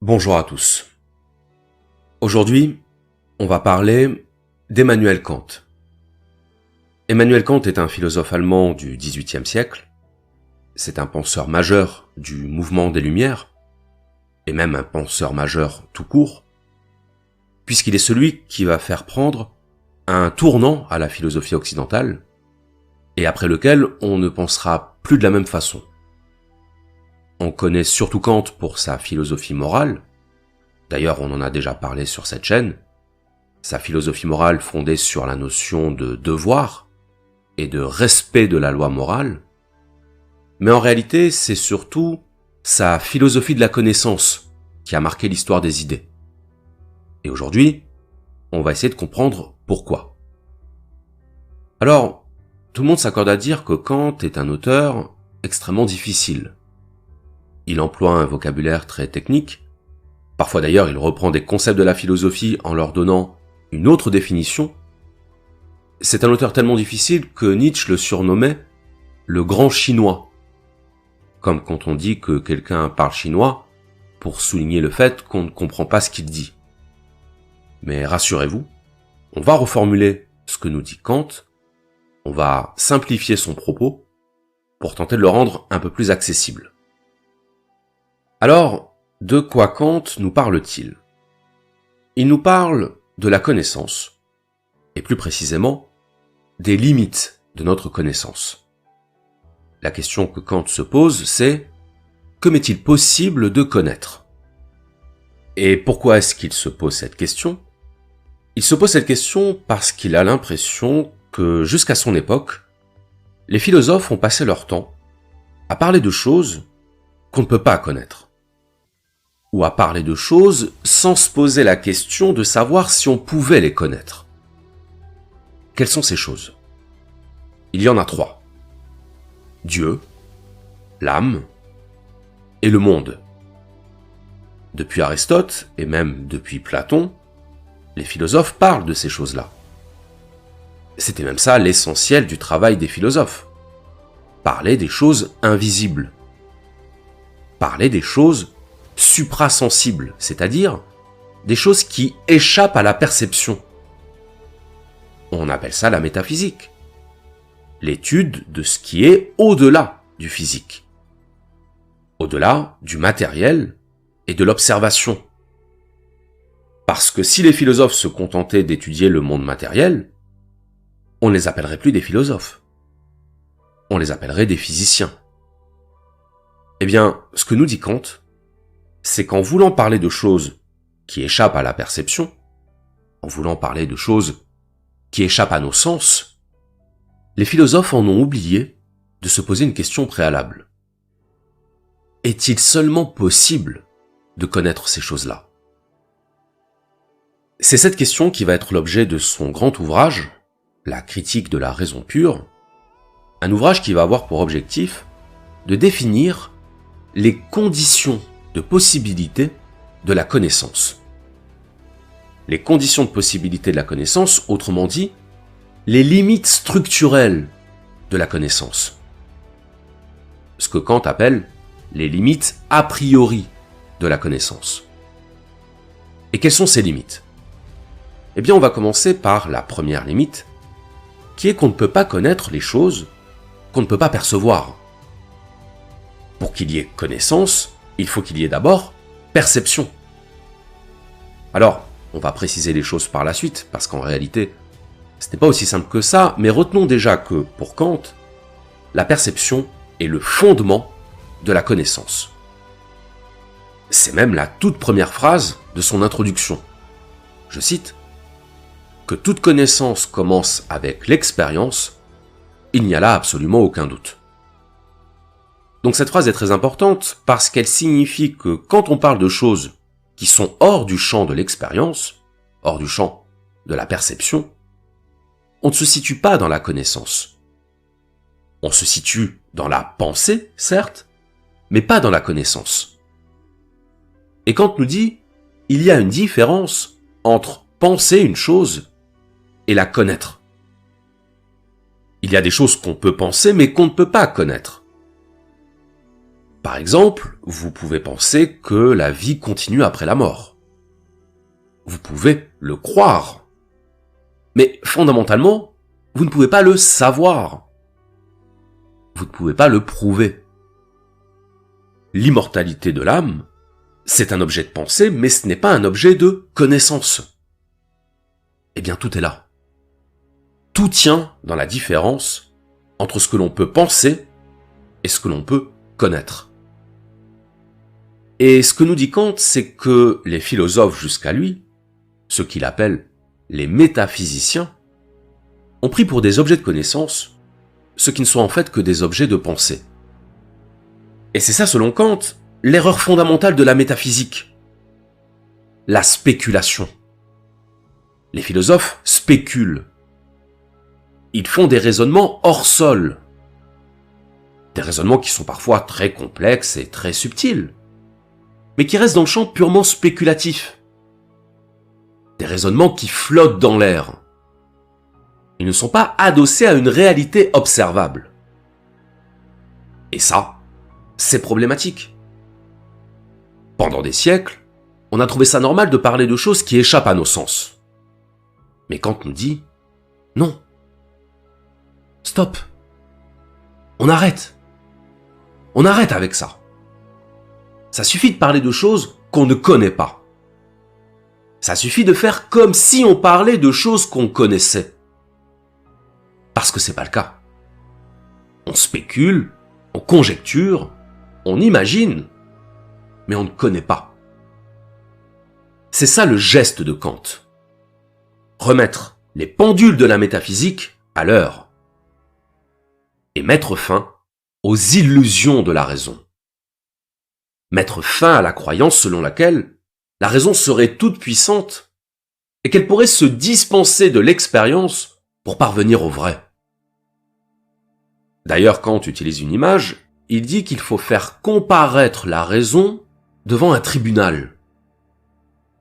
Bonjour à tous. Aujourd'hui, on va parler d'Emmanuel Kant. Emmanuel Kant est un philosophe allemand du XVIIIe siècle. C'est un penseur majeur du mouvement des Lumières, et même un penseur majeur tout court, puisqu'il est celui qui va faire prendre un tournant à la philosophie occidentale, et après lequel on ne pensera plus de la même façon. On connaît surtout Kant pour sa philosophie morale. D'ailleurs, on en a déjà parlé sur cette chaîne. Sa philosophie morale fondée sur la notion de devoir et de respect de la loi morale. Mais en réalité, c'est surtout sa philosophie de la connaissance qui a marqué l'histoire des idées. Et aujourd'hui, on va essayer de comprendre pourquoi. Alors, tout le monde s'accorde à dire que Kant est un auteur extrêmement difficile. Il emploie un vocabulaire très technique. Parfois d'ailleurs, il reprend des concepts de la philosophie en leur donnant une autre définition. C'est un auteur tellement difficile que Nietzsche le surnommait le grand chinois. Comme quand on dit que quelqu'un parle chinois pour souligner le fait qu'on ne comprend pas ce qu'il dit. Mais rassurez-vous, on va reformuler ce que nous dit Kant, on va simplifier son propos pour tenter de le rendre un peu plus accessible. Alors, de quoi Kant nous parle-t-il ? Il nous parle de la connaissance, et plus précisément, des limites de notre connaissance. La question que Kant se pose, c'est « que m'est-il possible de connaître ?» Et pourquoi est-ce qu'il se pose cette question ? Il se pose cette question parce qu'il a l'impression que, jusqu'à son époque, les philosophes ont passé leur temps à parler de choses qu'on ne peut pas connaître, ou à parler de choses sans se poser la question de savoir si on pouvait les connaître. Quelles sont ces choses ? Il y en a 3. Dieu, l'âme et le monde. Depuis Aristote, et même depuis Platon, les philosophes parlent de ces choses-là. C'était même ça l'essentiel du travail des philosophes. Parler des choses invisibles. Parler des choses suprasensibles, c'est-à-dire des choses qui échappent à la perception. On appelle ça la métaphysique. L'étude de ce qui est au-delà du physique. Au-delà du matériel et de l'observation. Parce que si les philosophes se contentaient d'étudier le monde matériel, on ne les appellerait plus des philosophes. On les appellerait des physiciens. Eh bien, ce que nous dit Kant, c'est qu'en voulant parler de choses qui échappent à la perception, en voulant parler de choses qui échappent à nos sens, les philosophes en ont oublié de se poser une question préalable. Est-il seulement possible de connaître ces choses-là ? C'est cette question qui va être l'objet de son grand ouvrage, La critique de la raison pure, un ouvrage qui va avoir pour objectif de définir les conditions de possibilité de la connaissance. Les conditions de possibilité de la connaissance, autrement dit, les limites structurelles de la connaissance. Ce que Kant appelle les limites a priori de la connaissance. Et quelles sont ces limites ? Eh bien, on va commencer par la première limite, qui est qu'on ne peut pas connaître les choses qu'on ne peut pas percevoir. Pour qu'il y ait connaissance, il faut qu'il y ait d'abord perception. Alors, on va préciser les choses par la suite, parce qu'en réalité, ce n'est pas aussi simple que ça, mais retenons déjà que, pour Kant, la perception est le fondement de la connaissance. C'est même la toute première phrase de son introduction. Je cite, « Que toute connaissance commence avec l'expérience, il n'y a là absolument aucun doute. » Donc cette phrase est très importante parce qu'elle signifie que quand on parle de choses qui sont hors du champ de l'expérience, hors du champ de la perception, on ne se situe pas dans la connaissance. On se situe dans la pensée, certes, mais pas dans la connaissance. Et Kant nous dit, il y a une différence entre penser une chose et la connaître. Il y a des choses qu'on peut penser mais qu'on ne peut pas connaître. Par exemple, vous pouvez penser que la vie continue après la mort. Vous pouvez le croire. Mais fondamentalement, vous ne pouvez pas le savoir. Vous ne pouvez pas le prouver. L'immortalité de l'âme, c'est un objet de pensée, mais ce n'est pas un objet de connaissance. Eh bien, tout est là. Tout tient dans la différence entre ce que l'on peut penser et ce que l'on peut connaître. Et ce que nous dit Kant, c'est que les philosophes jusqu'à lui, ceux qu'il appelle les métaphysiciens, ont pris pour des objets de connaissance ce qui ne sont en fait que des objets de pensée. Et c'est ça, selon Kant, l'erreur fondamentale de la métaphysique. La spéculation. Les philosophes spéculent. Ils font des raisonnements hors sol. Des raisonnements qui sont parfois très complexes et très subtils, mais qui restent dans le champ purement spéculatif. Des raisonnements qui flottent dans l'air. Ils ne sont pas adossés à une réalité observable. Et ça, c'est problématique. Pendant des siècles, on a trouvé ça normal de parler de choses qui échappent à nos sens. Mais Kant nous dit, non. Stop. On arrête. On arrête avec ça. Ça suffit de parler de choses qu'on ne connaît pas. Ça suffit de faire comme si on parlait de choses qu'on connaissait. Parce que c'est pas le cas. On spécule, on conjecture, on imagine, mais on ne connaît pas. C'est ça le geste de Kant. Remettre les pendules de la métaphysique à l'heure. Et mettre fin aux illusions de la raison. Mettre fin à la croyance selon laquelle la raison serait toute puissante et qu'elle pourrait se dispenser de l'expérience pour parvenir au vrai. D'ailleurs, Kant utilise une image, il dit qu'il faut faire comparaître la raison devant un tribunal.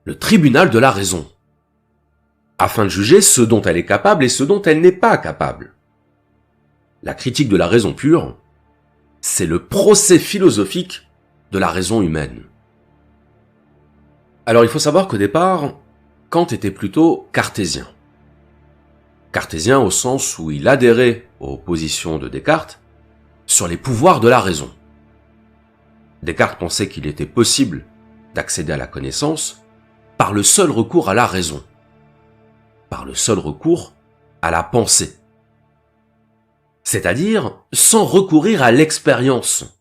Le tribunal de la raison. Afin de juger ce dont elle est capable et ce dont elle n'est pas capable. La critique de la raison pure, c'est le procès philosophique de la raison humaine. Alors il faut savoir qu'au départ, Kant était plutôt cartésien. Cartésien au sens où il adhérait aux positions de Descartes sur les pouvoirs de la raison. Descartes pensait qu'il était possible d'accéder à la connaissance par le seul recours à la raison, par le seul recours à la pensée. C'est-à-dire sans recourir à l'expérience.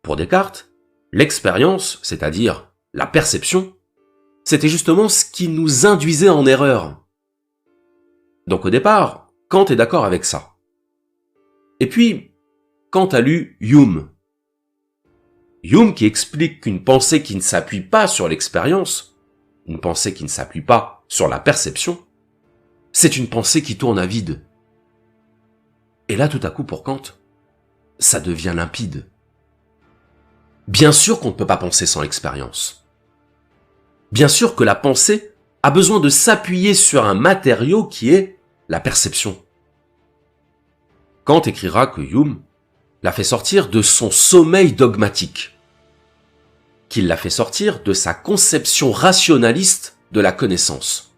Pour Descartes, l'expérience, c'est-à-dire la perception, c'était justement ce qui nous induisait en erreur. Donc au départ, Kant est d'accord avec ça. Et puis, Kant a lu Hume. Hume qui explique qu'une pensée qui ne s'appuie pas sur l'expérience, une pensée qui ne s'appuie pas sur la perception, c'est une pensée qui tourne à vide. Et là, tout à coup, pour Kant, ça devient limpide. Bien sûr qu'on ne peut pas penser sans l'expérience. Bien sûr que la pensée a besoin de s'appuyer sur un matériau qui est la perception. Kant écrira que Hume l'a fait sortir de son sommeil dogmatique, qu'il l'a fait sortir de sa conception rationaliste de la connaissance,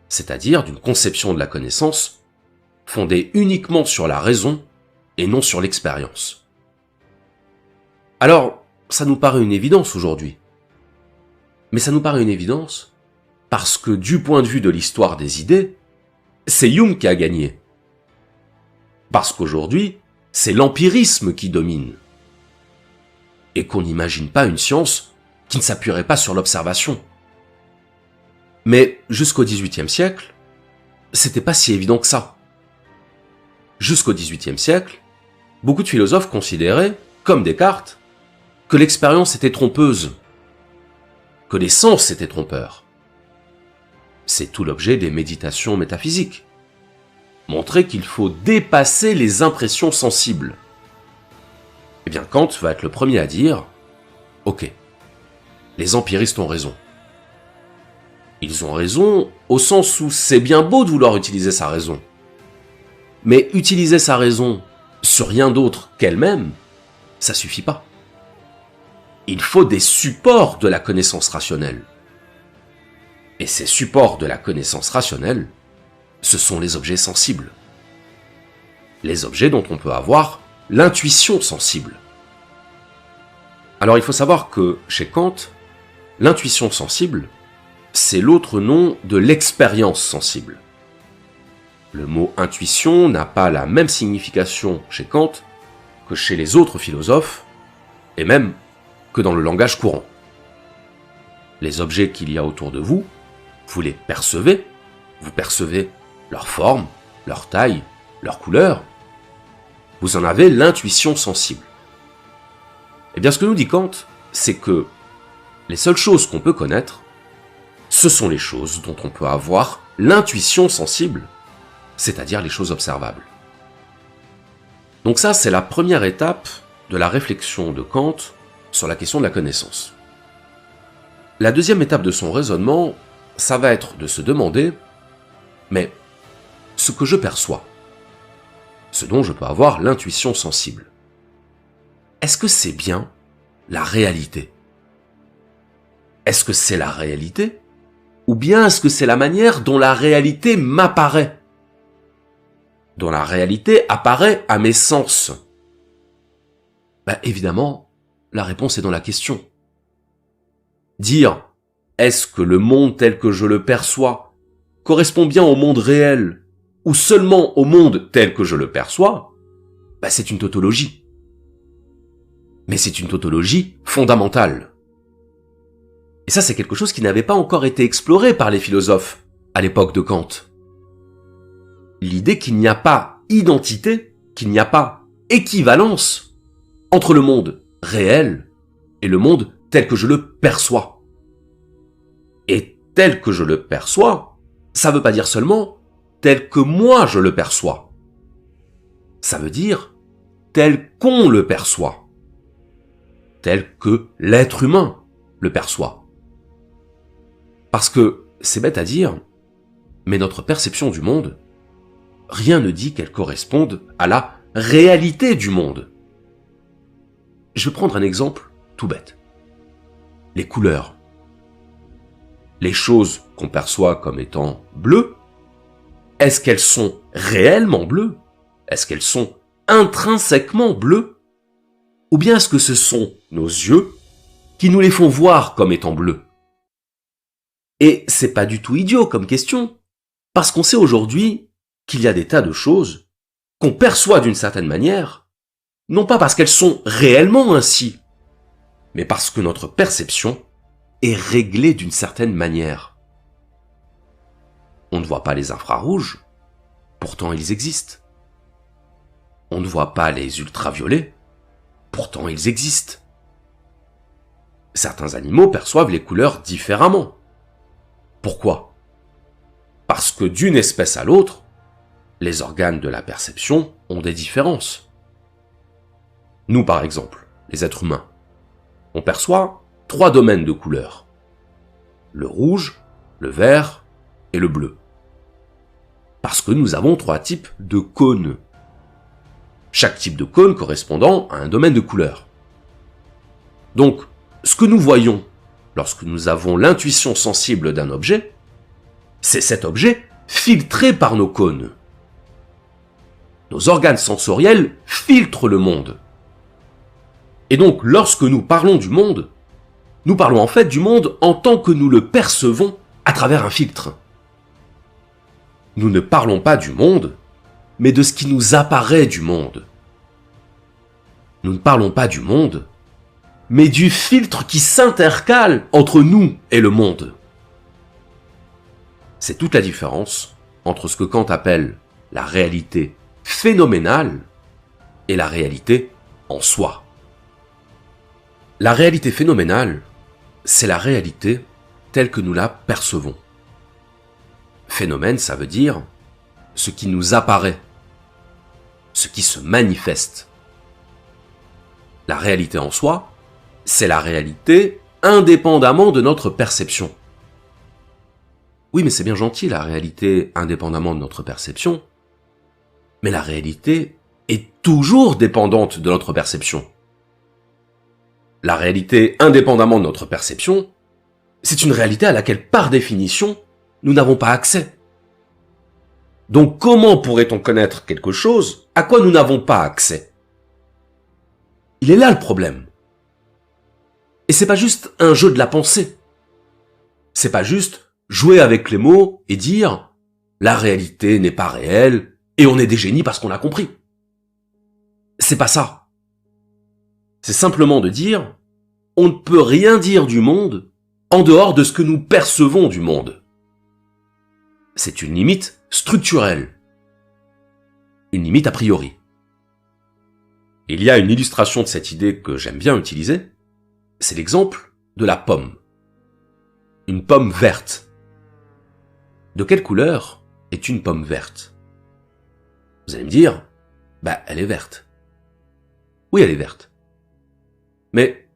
c'est-à-dire d'une conception de la connaissance fondée uniquement sur la raison et non sur l'expérience. Alors, ça nous paraît une évidence aujourd'hui. Mais ça nous paraît une évidence parce que du point de vue de l'histoire des idées, c'est Hume qui a gagné. Parce qu'aujourd'hui, c'est l'empirisme qui domine. Et qu'on n'imagine pas une science qui ne s'appuierait pas sur l'observation. Mais jusqu'au XVIIIe siècle, c'était pas si évident que ça. Jusqu'au XVIIIe siècle, beaucoup de philosophes considéraient, comme Descartes, que l'expérience était trompeuse, que les sens étaient trompeurs. C'est tout l'objet des méditations métaphysiques. Montrer qu'il faut dépasser les impressions sensibles. Eh bien, Kant va être le premier à dire « Ok, les empiristes ont raison. Ils ont raison au sens où c'est bien beau de vouloir utiliser sa raison. Mais utiliser sa raison sur rien d'autre qu'elle-même, ça suffit pas. Il faut des supports de la connaissance rationnelle. Et ces supports de la connaissance rationnelle, ce sont les objets sensibles. Les objets dont on peut avoir l'intuition sensible. Alors il faut savoir que chez Kant, l'intuition sensible, c'est l'autre nom de l'expérience sensible. Le mot intuition n'a pas la même signification chez Kant que chez les autres philosophes, et même que dans le langage courant. Les objets qu'il y a autour de vous, vous les percevez, vous percevez leur forme, leur taille, leur couleur, vous en avez l'intuition sensible. Eh bien ce que nous dit Kant, c'est que les seules choses qu'on peut connaître, ce sont les choses dont on peut avoir l'intuition sensible, c'est-à-dire les choses observables. Donc ça, c'est la première étape de la réflexion de Kant sur la question de la connaissance. La deuxième étape de son raisonnement, ça va être de se demander, mais ce que je perçois, ce dont je peux avoir l'intuition sensible, est-ce que c'est bien la réalité ? Est-ce que c'est la réalité ? Ou bien est-ce que c'est la manière dont la réalité m'apparaît ? Dont la réalité apparaît à mes sens ? Évidemment, la réponse est dans la question. Dire « est-ce que le monde tel que je le perçois correspond bien au monde réel ou seulement au monde tel que je le perçois ?» c'est une tautologie. Mais c'est une tautologie fondamentale. Et ça, c'est quelque chose qui n'avait pas encore été exploré par les philosophes à l'époque de Kant. L'idée qu'il n'y a pas identité, qu'il n'y a pas équivalence entre le monde réel et le monde tel que je le perçois. Et tel que je le perçois, ça veut pas dire seulement tel que moi je le perçois. Ça veut dire tel qu'on le perçoit. Tel que l'être humain le perçoit. Parce que, c'est bête à dire, mais notre perception du monde, rien ne dit qu'elle corresponde à la réalité du monde. Je vais prendre un exemple tout bête. Les couleurs. Les choses qu'on perçoit comme étant bleues, est-ce qu'elles sont réellement bleues ? Est-ce qu'elles sont intrinsèquement bleues ? Ou bien est-ce que ce sont nos yeux qui nous les font voir comme étant bleus ? Et c'est pas du tout idiot comme question, parce qu'on sait aujourd'hui qu'il y a des tas de choses qu'on perçoit d'une certaine manière, non pas parce qu'elles sont réellement ainsi, mais parce que notre perception est réglée d'une certaine manière. On ne voit pas les infrarouges, pourtant ils existent. On ne voit pas les ultraviolets, pourtant ils existent. Certains animaux perçoivent les couleurs différemment. Pourquoi ? Parce que d'une espèce à l'autre, les organes de la perception ont des différences. Nous, par exemple, les êtres humains, on perçoit 3 domaines de couleurs. Le rouge, le vert et le bleu. Parce que nous avons 3 types de cônes. Chaque type de cône correspondant à un domaine de couleur. Donc, ce que nous voyons lorsque nous avons l'intuition sensible d'un objet, c'est cet objet filtré par nos cônes. Nos organes sensoriels filtrent le monde. Et donc, lorsque nous parlons du monde, nous parlons en fait du monde en tant que nous le percevons à travers un filtre. Nous ne parlons pas du monde, mais de ce qui nous apparaît du monde. Nous ne parlons pas du monde, mais du filtre qui s'intercale entre nous et le monde. C'est toute la différence entre ce que Kant appelle la réalité phénoménale et la réalité en soi. La réalité phénoménale, c'est la réalité telle que nous la percevons. Phénomène, ça veut dire ce qui nous apparaît, ce qui se manifeste. La réalité en soi, c'est la réalité indépendamment de notre perception. Oui, mais c'est bien gentil la réalité indépendamment de notre perception, mais la réalité est toujours dépendante de notre perception. la réalité indépendamment de notre perception, c'est une réalité à laquelle, par définition, nous n'avons pas accès. Donc comment pourrait-on connaître quelque chose à quoi nous n'avons pas accès? Il est là le problème. Et c'est pas juste un jeu de la pensée. C'est pas juste jouer avec les mots et dire « la réalité n'est pas réelle et on est des génies parce qu'on l'a compris ». C'est pas ça. C'est simplement de dire « on ne peut rien dire du monde en dehors de ce que nous percevons du monde ». C'est une limite structurelle. Une limite a priori. Il y a une illustration de cette idée que j'aime bien utiliser, c'est l'exemple de la pomme. Une pomme verte. De quelle couleur est une pomme verte? Vous allez me dire, elle est verte. Oui, elle est verte. Mais,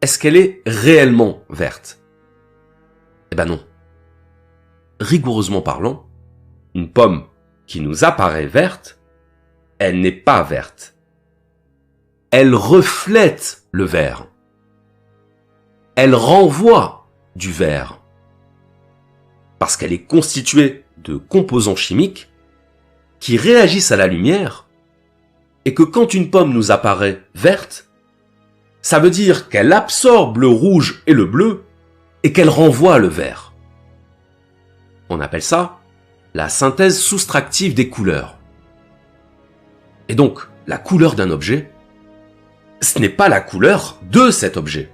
est-ce qu'elle est réellement verte? Eh ben non. Rigoureusement parlant, une pomme qui nous apparaît verte, elle n'est pas verte. Elle reflète le vert. Elle renvoie du vert. Parce qu'elle est constituée de composants chimiques qui réagissent à la lumière et que quand une pomme nous apparaît verte, ça veut dire qu'elle absorbe le rouge et le bleu et qu'elle renvoie le vert. On appelle ça la synthèse soustractive des couleurs. Et donc, la couleur d'un objet, ce n'est pas la couleur de cet objet.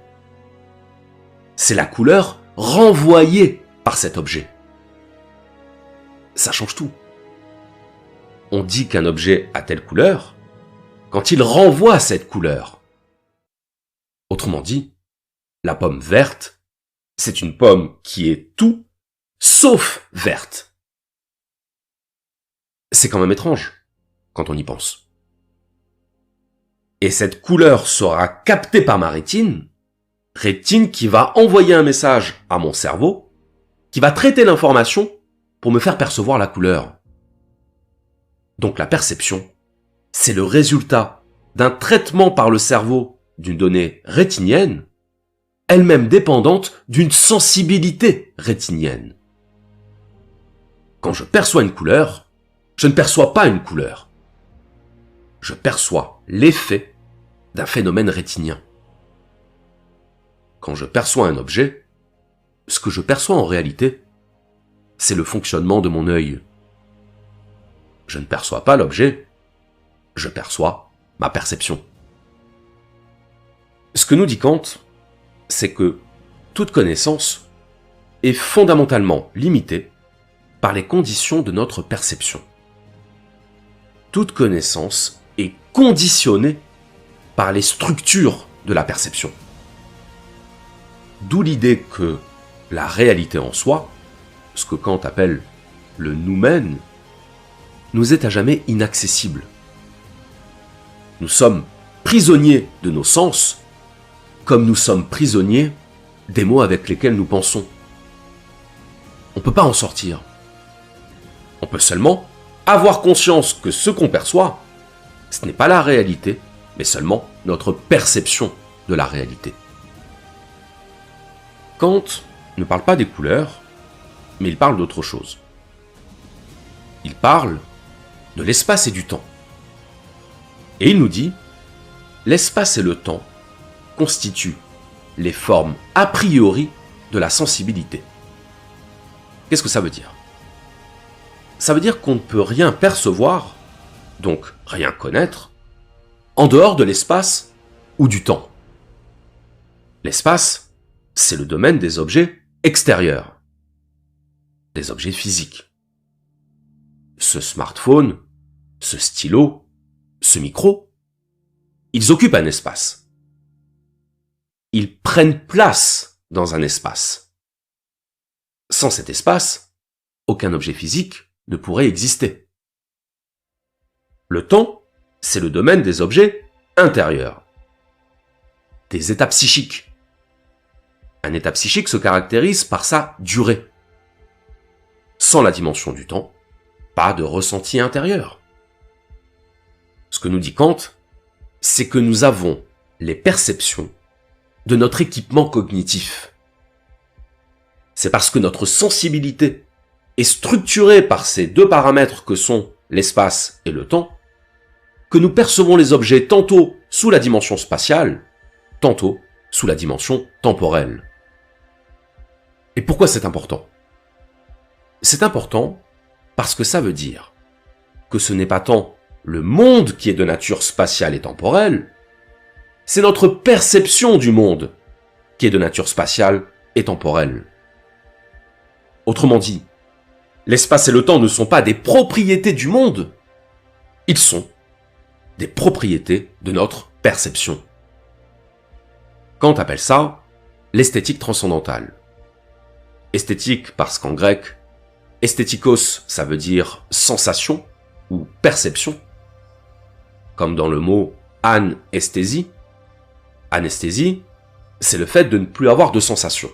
C'est la couleur renvoyée par cet objet. Ça change tout. On dit qu'un objet a telle couleur quand il renvoie cette couleur. Autrement dit, la pomme verte, c'est une pomme qui est tout sauf verte. C'est quand même étrange quand on y pense. Et cette couleur sera captée par ma rétine qui va envoyer un message à mon cerveau, qui va traiter l'information pour me faire percevoir la couleur. Donc la perception, c'est le résultat d'un traitement par le cerveau d'une donnée rétinienne, elle-même dépendante d'une sensibilité rétinienne. Quand je perçois une couleur, je ne perçois pas une couleur. Je perçois l'effet d'un phénomène rétinien. Quand je perçois un objet, ce que je perçois en réalité, c'est le fonctionnement de mon œil. Je ne perçois pas l'objet, je perçois ma perception. Ce que nous dit Kant, c'est que toute connaissance est fondamentalement limitée par les conditions de notre perception. Toute connaissance est conditionnée par les structures de la perception. D'où l'idée que la réalité en soi, ce que Kant appelle le noumen, nous est à jamais inaccessible. Nous sommes prisonniers de nos sens, comme nous sommes prisonniers des mots avec lesquels nous pensons. On ne peut pas en sortir. On peut seulement avoir conscience que ce qu'on perçoit, ce n'est pas la réalité, mais seulement notre perception de la réalité. Kant ne parle pas des couleurs, mais il parle d'autre chose. Il parle de l'espace et du temps. Et il nous dit, l'espace et le temps constituent les formes a priori de la sensibilité. Qu'est-ce que ça veut dire? Ça veut dire qu'on ne peut rien percevoir, donc rien connaître, en dehors de l'espace ou du temps. L'espace, c'est le domaine des objets extérieurs, des objets physiques. Ce smartphone, ce stylo, ce micro, ils occupent un espace. Ils prennent place dans un espace. Sans cet espace, aucun objet physique ne pourrait exister. Le temps, c'est le domaine des objets intérieurs, des états psychiques. Un état psychique se caractérise par sa durée. Sans la dimension du temps, pas de ressenti intérieur. Ce que nous dit Kant, c'est que nous avons les perceptions de notre équipement cognitif. C'est parce que notre sensibilité est structurée par ces deux paramètres que sont l'espace et le temps, que nous percevons les objets tantôt sous la dimension spatiale, tantôt sous la dimension temporelle. Et pourquoi c'est important ? C'est important parce que ça veut dire que ce n'est pas tant le monde qui est de nature spatiale et temporelle, c'est notre perception du monde qui est de nature spatiale et temporelle. Autrement dit, l'espace et le temps ne sont pas des propriétés du monde, ils sont des propriétés de notre perception. Kant appelle ça l'esthétique transcendantale. Esthétique parce qu'en grec, esthétikos, ça veut dire sensation ou perception, comme dans le mot anesthésie. Anesthésie, c'est le fait de ne plus avoir de sensation.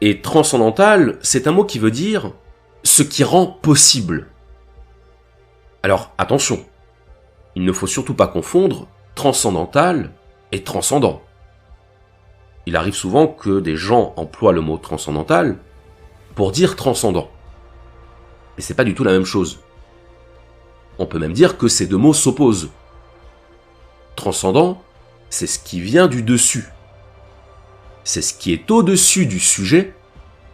Et transcendantal, c'est un mot qui veut dire ce qui rend possible. Alors attention, il ne faut surtout pas confondre transcendantal et transcendant. Il arrive souvent que des gens emploient le mot transcendantal pour dire transcendant. Mais c'est pas du tout la même chose. On peut même dire que ces deux mots s'opposent. Transcendant, c'est ce qui vient du dessus. C'est ce qui est au-dessus du sujet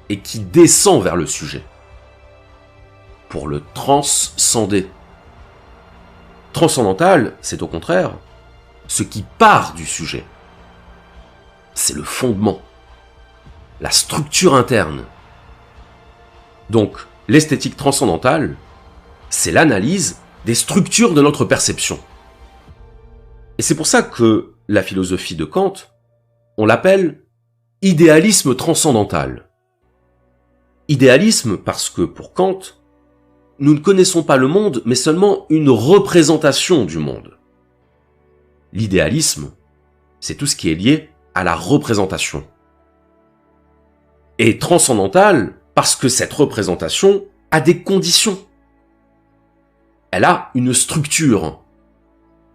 et qui descend vers le sujet. Pour le transcender. Transcendantal, c'est au contraire ce qui part du sujet. C'est le fondement, la structure interne. Donc, l'esthétique transcendantale, c'est l'analyse des structures de notre perception. Et c'est pour ça que la philosophie de Kant, on l'appelle idéalisme transcendantal. Idéalisme parce que pour Kant, nous ne connaissons pas le monde, mais seulement une représentation du monde. L'idéalisme, c'est tout ce qui est lié à la représentation. Et transcendantal parce que cette représentation a des conditions. Elle a une structure.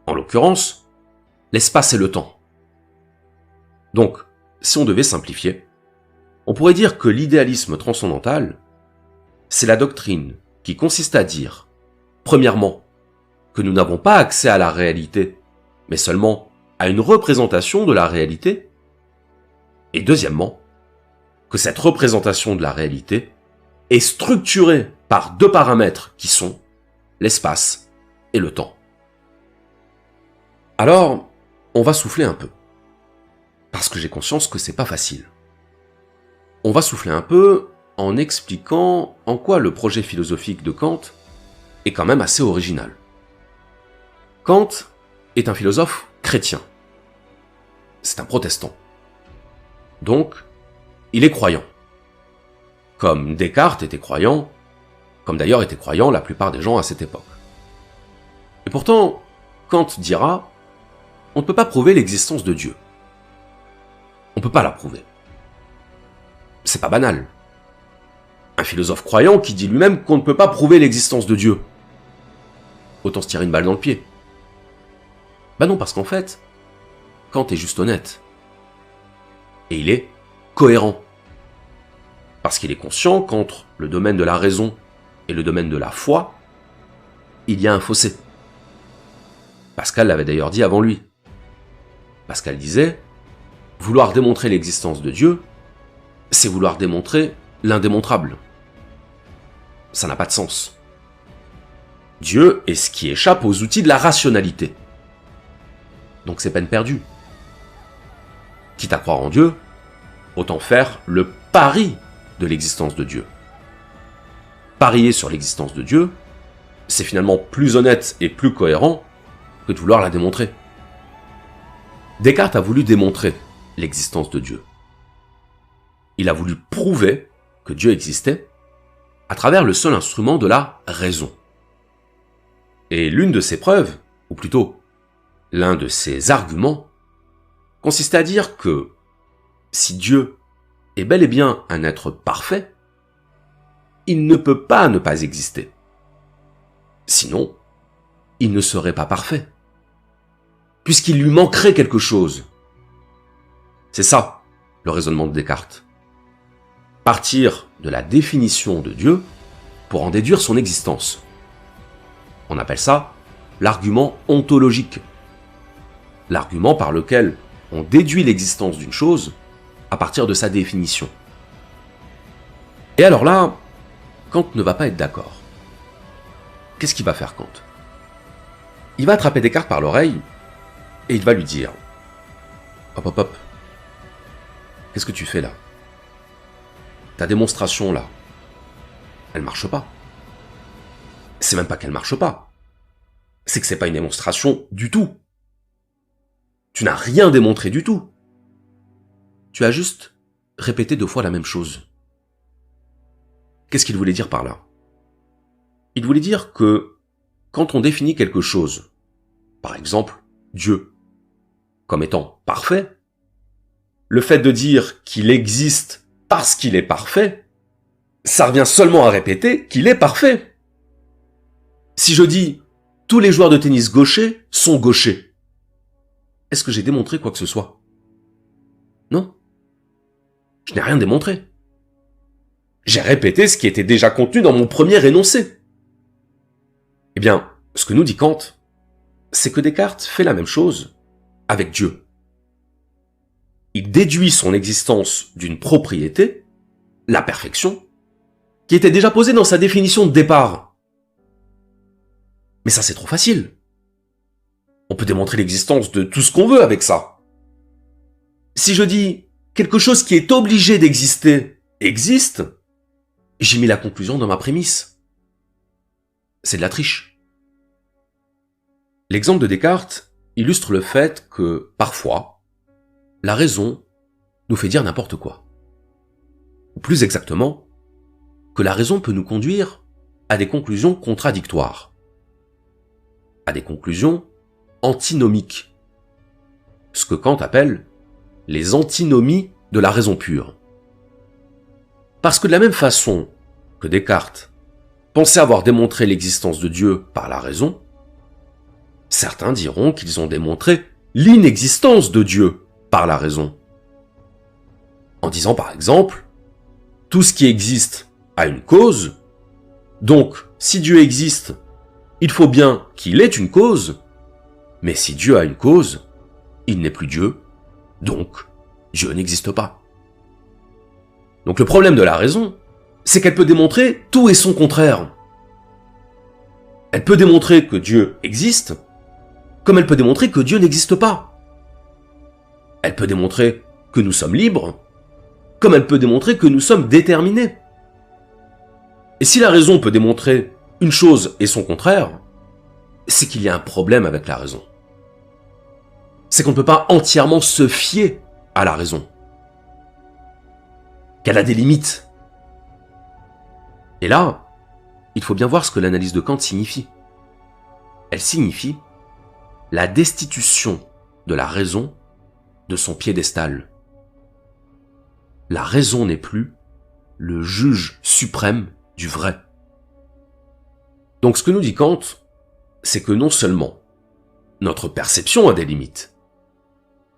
En l'occurrence, l'espace et le temps. Donc, si on devait simplifier, on pourrait dire que l'idéalisme transcendantal, c'est la doctrine qui consiste à dire, premièrement, que nous n'avons pas accès à la réalité, mais seulement à une représentation de la réalité, et deuxièmement, que cette représentation de la réalité est structurée par deux paramètres qui sont l'espace et le temps. Alors, on va souffler un peu, parce que j'ai conscience que c'est pas facile. On va souffler un peu en expliquant en quoi le projet philosophique de Kant est quand même assez original. Kant est un philosophe chrétien. C'est un protestant. Donc, il est croyant. Comme Descartes était croyant, comme d'ailleurs étaient croyants la plupart des gens à cette époque. Et pourtant, Kant dira, on ne peut pas prouver l'existence de Dieu. On ne peut pas la prouver. C'est pas banal. Un philosophe croyant qui dit lui-même qu'on ne peut pas prouver l'existence de Dieu. Autant se tirer une balle dans le pied. Bah non, parce qu'en fait, Kant est juste honnête. Et il est cohérent. Parce qu'il est conscient qu'entre le domaine de la raison et le domaine de la foi, il y a un fossé. Pascal l'avait d'ailleurs dit avant lui. Pascal disait, vouloir démontrer l'existence de Dieu, c'est vouloir démontrer l'indémontrable. Ça n'a pas de sens. Dieu est ce qui échappe aux outils de la rationalité. Donc c'est peine perdue. Quitte à croire en Dieu, autant faire le pari de l'existence de Dieu. Parier sur l'existence de Dieu, c'est finalement plus honnête et plus cohérent que de vouloir la démontrer. Descartes a voulu démontrer l'existence de Dieu. Il a voulu prouver que Dieu existait à travers le seul instrument de la raison. Et l'une de ses preuves, ou plutôt l'un de ses arguments, consistait à dire que si Dieu est bel et bien un être parfait, il ne peut pas ne pas exister. Sinon, il ne serait pas parfait, puisqu'il lui manquerait quelque chose. C'est ça, le raisonnement de Descartes. Partir de la définition de Dieu pour en déduire son existence. On appelle ça l'argument ontologique. L'argument par lequel on déduit l'existence d'une chose à partir de sa définition. Et alors là, Kant ne va pas être d'accord. Qu'est-ce qu'il va faire, Kant? Il va attraper Descartes par l'oreille et il va lui dire « Hop, hop, hop, qu'est-ce que tu fais là? Ta démonstration là, elle marche pas. C'est même pas qu'elle marche pas, c'est que c'est pas une démonstration du tout. Tu n'as rien démontré du tout. Tu as juste répété 2 fois la même chose. » Qu'est-ce qu'il voulait dire par là? Il voulait dire que quand on définit quelque chose, par exemple Dieu, comme étant parfait, le fait de dire qu'il existe parce qu'il est parfait, ça revient seulement à répéter qu'il est parfait. Si je dis tous les joueurs de tennis gauchers sont gauchers, est-ce que j'ai démontré quoi que ce soit? Non. Je n'ai rien démontré. J'ai répété ce qui était déjà contenu dans mon premier énoncé. Eh bien, ce que nous dit Kant, c'est que Descartes fait la même chose avec Dieu. Il déduit son existence d'une propriété, la perfection, qui était déjà posée dans sa définition de départ. Mais ça, c'est trop facile. On peut démontrer l'existence de tout ce qu'on veut avec ça. Si je dis quelque chose qui est obligé d'exister existe, j'ai mis la conclusion dans ma prémisse. C'est de la triche. L'exemple de Descartes illustre le fait que, parfois, la raison nous fait dire n'importe quoi. Ou plus exactement, que la raison peut nous conduire à des conclusions contradictoires, à des conclusions antinomiques, ce que Kant appelle les antinomies de la raison pure. Parce que de la même façon que Descartes pensait avoir démontré l'existence de Dieu par la raison, certains diront qu'ils ont démontré l'inexistence de Dieu par la raison. En disant par exemple, tout ce qui existe a une cause, donc si Dieu existe, il faut bien qu'il ait une cause, mais si Dieu a une cause, il n'est plus Dieu, donc Dieu n'existe pas. Donc le problème de la raison, c'est qu'elle peut démontrer tout et son contraire. Elle peut démontrer que Dieu existe, comme elle peut démontrer que Dieu n'existe pas. Elle peut démontrer que nous sommes libres, comme elle peut démontrer que nous sommes déterminés. Et si la raison peut démontrer une chose et son contraire, c'est qu'il y a un problème avec la raison. C'est qu'on ne peut pas entièrement se fier à la raison. Qu'elle a des limites. Et là, il faut bien voir ce que l'analyse de Kant signifie. Elle signifie la destitution de la raison de son piédestal. La raison n'est plus le juge suprême du vrai. Donc ce que nous dit Kant, c'est que non seulement notre perception a des limites,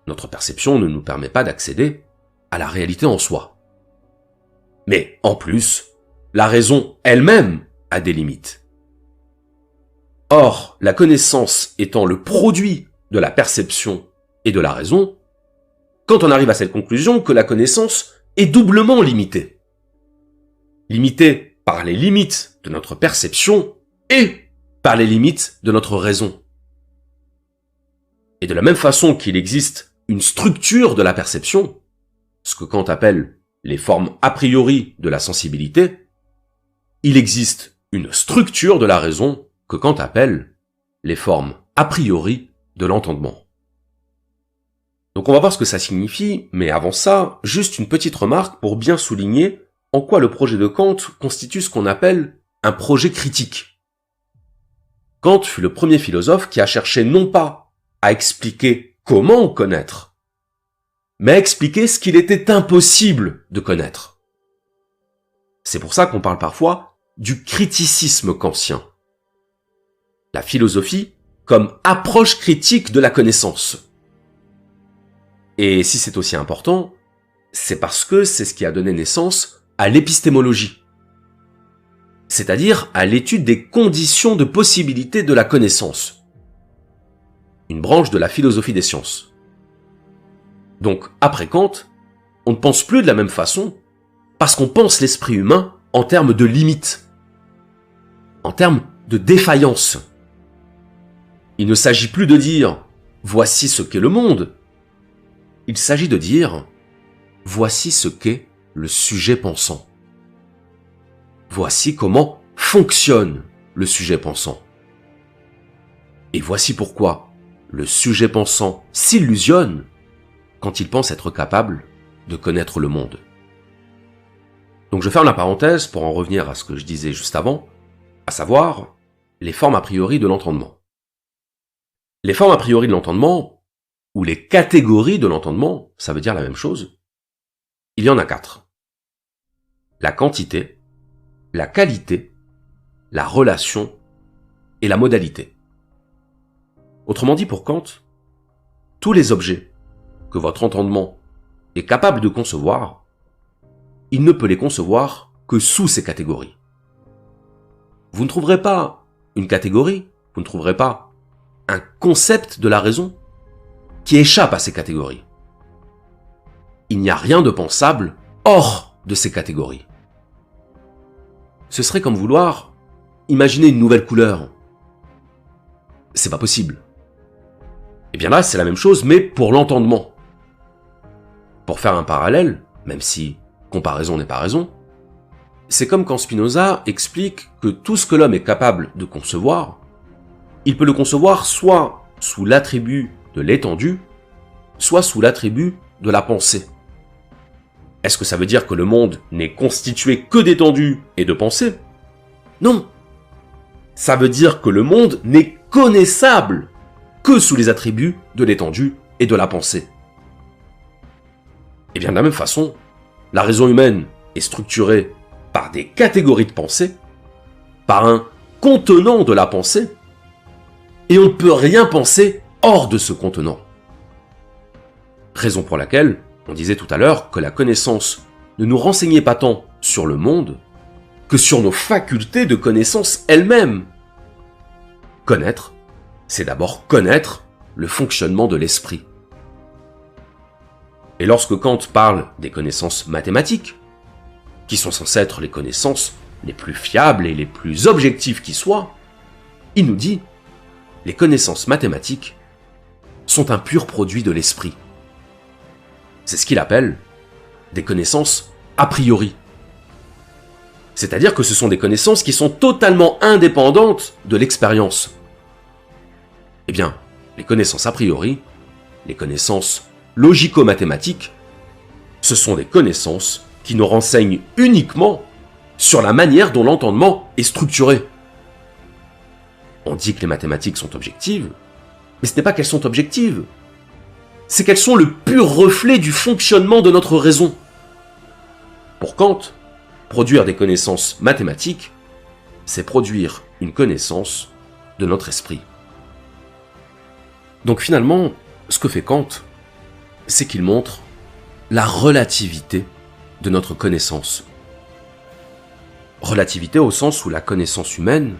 notre perception ne nous permet pas d'accéder à la réalité en soi. Mais en plus, la raison elle-même a des limites. Or, la connaissance étant le produit de la perception et de la raison, quand on arrive à cette conclusion que la connaissance est doublement limitée. Limitée par les limites de notre perception et par les limites de notre raison. Et de la même façon qu'il existe une structure de la perception, ce que Kant appelle les formes a priori de la sensibilité, il existe une structure de la raison que Kant appelle les formes a priori de l'entendement. Donc on va voir ce que ça signifie, mais avant ça, juste une petite remarque pour bien souligner en quoi le projet de Kant constitue ce qu'on appelle un projet critique. Kant fut le premier philosophe qui a cherché non pas à expliquer comment connaître, mais à expliquer ce qu'il était impossible de connaître. C'est pour ça qu'on parle parfois du criticisme kantien. La philosophie comme approche critique de la connaissance. Et si c'est aussi important, c'est parce que c'est ce qui a donné naissance à l'épistémologie, c'est-à-dire à l'étude des conditions de possibilité de la connaissance, une branche de la philosophie des sciences. Donc, après Kant, on ne pense plus de la même façon parce qu'on pense l'esprit humain en termes de limites, en termes de défaillance. Il ne s'agit plus de dire « voici ce qu'est le monde », il s'agit de dire « voici ce qu'est le sujet pensant ». Voici comment fonctionne le sujet pensant. Et voici pourquoi le sujet pensant s'illusionne quand il pense être capable de connaître le monde. Donc je ferme la parenthèse pour en revenir à ce que je disais juste avant, à savoir les formes a priori de l'entendement. Les formes a priori de l'entendement, ou les catégories de l'entendement, ça veut dire la même chose. Il y en a 4. La quantité, la qualité, la relation et la modalité. Autrement dit pour Kant, tous les objets que votre entendement est capable de concevoir, il ne peut les concevoir que sous ces catégories. Vous ne trouverez pas une catégorie, vous ne trouverez pas un concept de la raison qui échappe à ces catégories. Il n'y a rien de pensable hors de ces catégories. Ce serait comme vouloir imaginer une nouvelle couleur. C'est pas possible. Et bien là, c'est la même chose, mais pour l'entendement. Pour faire un parallèle, même si comparaison n'est pas raison, c'est comme quand Spinoza explique que tout ce que l'homme est capable de concevoir, il peut le concevoir soit sous l'attribut de l'étendue, soit sous l'attribut de la pensée. Est-ce que ça veut dire que le monde n'est constitué que d'étendue et de pensée? Non. Ça veut dire que le monde n'est connaissable que sous les attributs de l'étendue et de la pensée. Et bien de la même façon, la raison humaine est structurée par des catégories de pensée, par un contenant de la pensée, et on ne peut rien penser hors de ce contenant. Raison pour laquelle, on disait tout à l'heure que la connaissance ne nous renseignait pas tant sur le monde que sur nos facultés de connaissance elles-mêmes. Connaître, c'est d'abord connaître le fonctionnement de l'esprit. Et lorsque Kant parle des connaissances mathématiques, qui sont censées être les connaissances les plus fiables et les plus objectives qui soient, il nous dit « les connaissances mathématiques sont un pur produit de l'esprit ». C'est ce qu'il appelle des connaissances a priori. C'est-à-dire que ce sont des connaissances qui sont totalement indépendantes de l'expérience. Eh bien, les connaissances a priori, les connaissances logico-mathématiques, ce sont des connaissances qui nous renseignent uniquement sur la manière dont l'entendement est structuré. On dit que les mathématiques sont objectives, mais ce n'est pas qu'elles sont objectives, c'est qu'elles sont le pur reflet du fonctionnement de notre raison. Pour Kant, produire des connaissances mathématiques, c'est produire une connaissance de notre esprit. Donc finalement, ce que fait Kant, c'est qu'il montre la relativité de notre connaissance. Relativité au sens où la connaissance humaine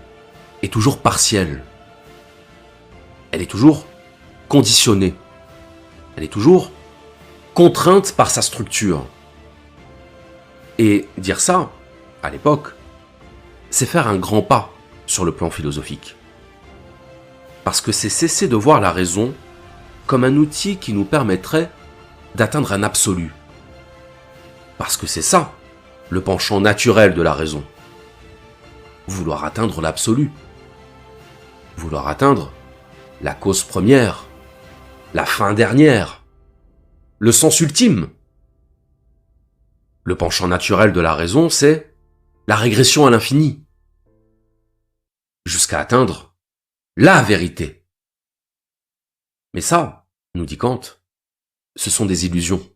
est toujours partielle. Elle est toujours conditionnée. Elle est toujours contrainte par sa structure. Et dire ça, à l'époque, c'est faire un grand pas sur le plan philosophique. Parce que c'est cesser de voir la raison comme un outil qui nous permettrait d'atteindre un absolu. Parce que c'est ça, le penchant naturel de la raison. Vouloir atteindre l'absolu. Vouloir atteindre la cause première, la fin dernière, le sens ultime. Le penchant naturel de la raison, c'est la régression à l'infini, jusqu'à atteindre la vérité. Mais ça, nous dit Kant, ce sont des illusions.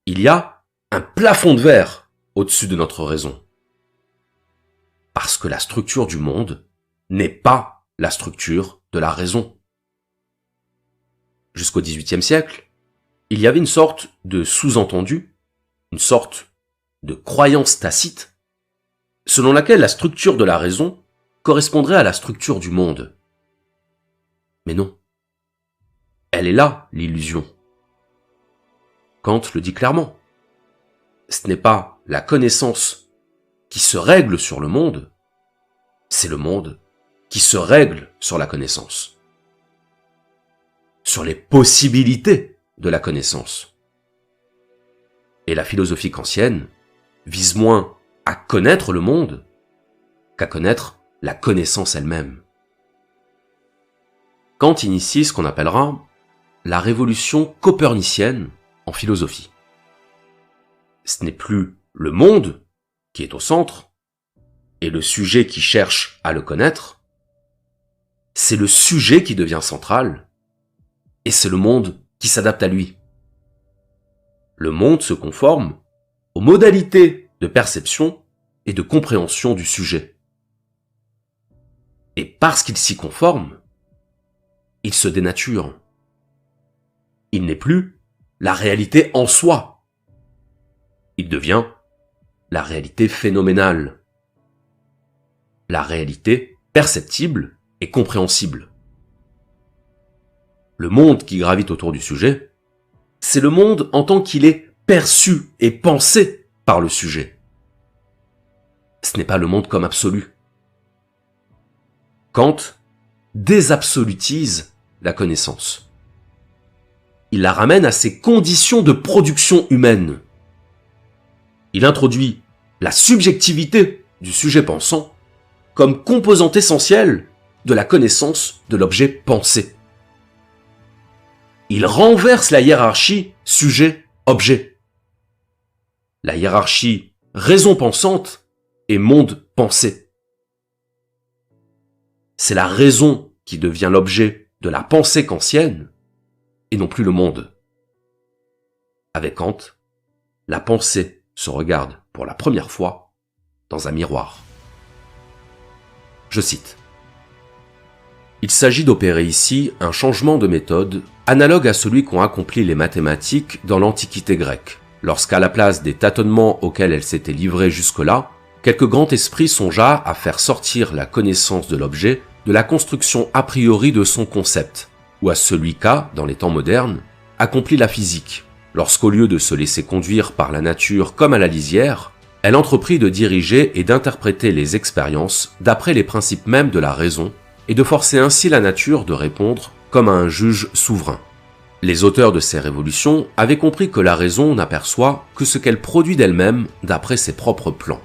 Il y a un plafond de verre au-dessus de notre raison. Parce que la structure du monde n'est pas la structure de la raison. jusqu'au XVIIIe siècle, il y avait une sorte de sous-entendu, une sorte de croyance tacite, selon laquelle la structure de la raison correspondrait à la structure du monde. Mais non. Elle est là, l'illusion. Kant le dit clairement. Ce n'est pas la connaissance qui se règle sur le monde, c'est le monde qui se règle sur la connaissance. Sur les possibilités de la connaissance. Et la philosophie kantienne vise moins à connaître le monde qu'à connaître la connaissance elle-même. Kant initie ce qu'on appellera la révolution copernicienne en philosophie. Ce n'est plus le monde qui est au centre et le sujet qui cherche à le connaître, c'est le sujet qui devient central et c'est le monde qui s'adapte à lui. Le monde se conforme aux modalités de perception et de compréhension du sujet. Et parce qu'il s'y conforme, il se dénature. Il n'est plus la réalité en soi. Il devient la réalité phénoménale. La réalité perceptible et compréhensible. Le monde qui gravite autour du sujet, c'est le monde en tant qu'il est perçu et pensé par le sujet. Ce n'est pas le monde comme absolu. Kant désabsolutise la connaissance. Il la ramène à ses conditions de production humaine. Il introduit la subjectivité du sujet pensant comme composante essentielle de la connaissance de l'objet pensé. Il renverse la hiérarchie sujet-objet. La hiérarchie raison pensante et monde pensé. C'est la raison qui devient l'objet de la pensée kantienne et non plus le monde. Avec Kant, la pensée se regarde pour la première fois dans un miroir. Je cite. Il s'agit d'opérer ici un changement de méthode analogue à celui qu'ont accompli les mathématiques dans l'Antiquité grecque, lorsqu'à la place des tâtonnements auxquels elles s'étaient livrées jusque-là, quelque grand esprit songea à faire sortir la connaissance de l'objet de la construction a priori de son concept, ou à celui qu'a, dans les temps modernes, accompli la physique, lorsqu'au lieu de se laisser conduire par la nature comme à la lisière, elle entreprit de diriger et d'interpréter les expériences d'après les principes mêmes de la raison, et de forcer ainsi la nature de répondre comme à un juge souverain. Les auteurs de ces révolutions avaient compris que la raison n'aperçoit que ce qu'elle produit d'elle-même d'après ses propres plans.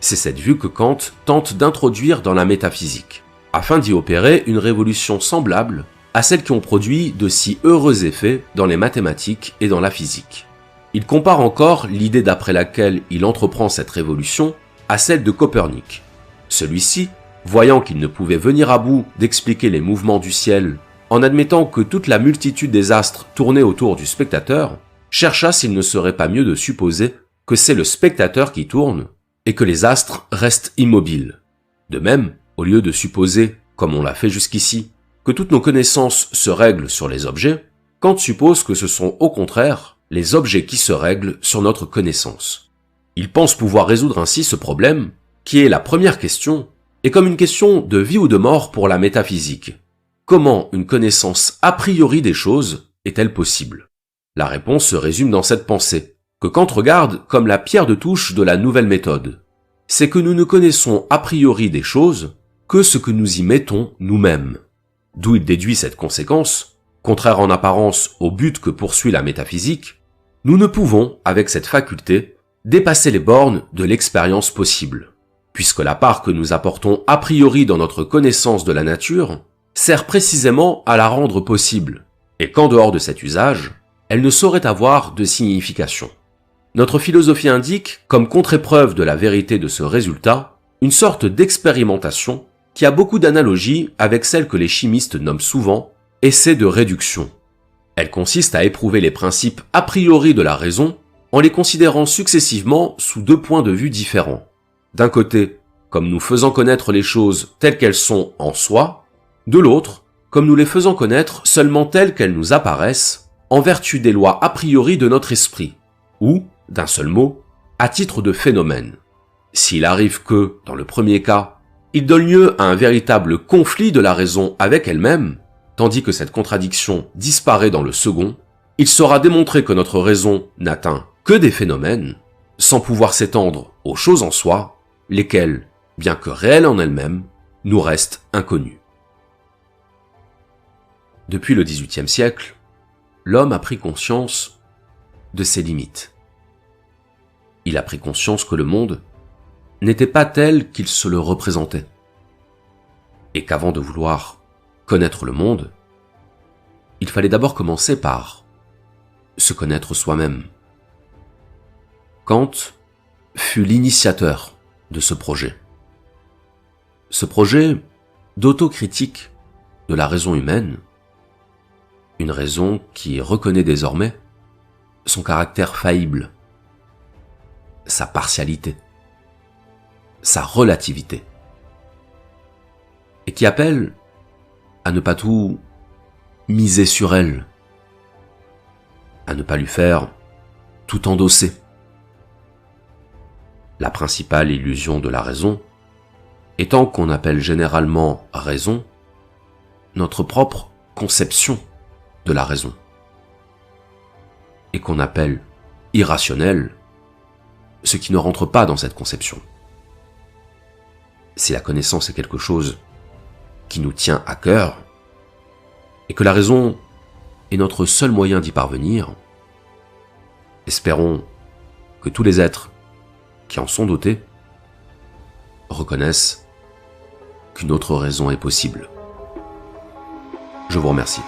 C'est cette vue que Kant tente d'introduire dans la métaphysique, afin d'y opérer une révolution semblable à celles qui ont produit de si heureux effets dans les mathématiques et dans la physique. Il compare encore l'idée d'après laquelle il entreprend cette révolution à celle de Copernic. Celui-ci, voyant qu'il ne pouvait venir à bout d'expliquer les mouvements du ciel en admettant que toute la multitude des astres tournait autour du spectateur, chercha s'il ne serait pas mieux de supposer que c'est le spectateur qui tourne et que les astres restent immobiles. De même, au lieu de supposer, comme on l'a fait jusqu'ici, que toutes nos connaissances se règlent sur les objets, Kant suppose que ce sont au contraire les objets qui se règlent sur notre connaissance. Il pense pouvoir résoudre ainsi ce problème, qui est la première question, et comme une question de vie ou de mort pour la métaphysique. Comment une connaissance a priori des choses est-elle possible? La réponse se résume dans cette pensée, que Kant regarde comme la pierre de touche de la nouvelle méthode. C'est que nous ne connaissons a priori des choses que ce que nous y mettons nous-mêmes. D'où il déduit cette conséquence, contraire en apparence au but que poursuit la métaphysique, nous ne pouvons, avec cette faculté, dépasser les bornes de l'expérience possible, puisque la part que nous apportons a priori dans notre connaissance de la nature sert précisément à la rendre possible, et qu'en dehors de cet usage, elle ne saurait avoir de signification. Notre philosophie indique, comme contre-épreuve de la vérité de ce résultat, une sorte d'expérimentation qui a beaucoup d'analogies avec celle que les chimistes nomment souvent « essai de réduction ». Elle consiste à éprouver les principes a priori de la raison en les considérant successivement sous deux points de vue différents. D'un côté, comme nous faisant connaître les choses telles qu'elles sont en soi, de l'autre, comme nous les faisons connaître seulement telles qu'elles nous apparaissent, en vertu des lois a priori de notre esprit, ou, d'un seul mot, à titre de phénomène. S'il arrive que, dans le premier cas, il donne lieu à un véritable conflit de la raison avec elle-même, tandis que cette contradiction disparaît dans le second, il sera démontré que notre raison n'atteint que des phénomènes, sans pouvoir s'étendre aux choses en soi, lesquelles, bien que réelles en elles-mêmes, nous restent inconnues. Depuis le XVIIIe siècle, l'homme a pris conscience de ses limites. Il a pris conscience que le monde n'était pas tel qu'il se le représentait, et qu'avant de vouloir connaître le monde, il fallait d'abord commencer par se connaître soi-même. Kant fut l'initiateur de ce projet. Ce projet d'autocritique de la raison humaine, une raison qui reconnaît désormais son caractère faillible, sa partialité, sa relativité, et qui appelle à ne pas tout miser sur elle, à ne pas lui faire tout endosser. La principale illusion de la raison étant qu'on appelle généralement raison notre propre conception de la raison, et qu'on appelle irrationnel ce qui ne rentre pas dans cette conception. Si la connaissance est quelque chose qui nous tient à cœur, et que la raison est notre seul moyen d'y parvenir, espérons que tous les êtres qui en sont dotés reconnaissent qu'une autre raison est possible. Je vous remercie.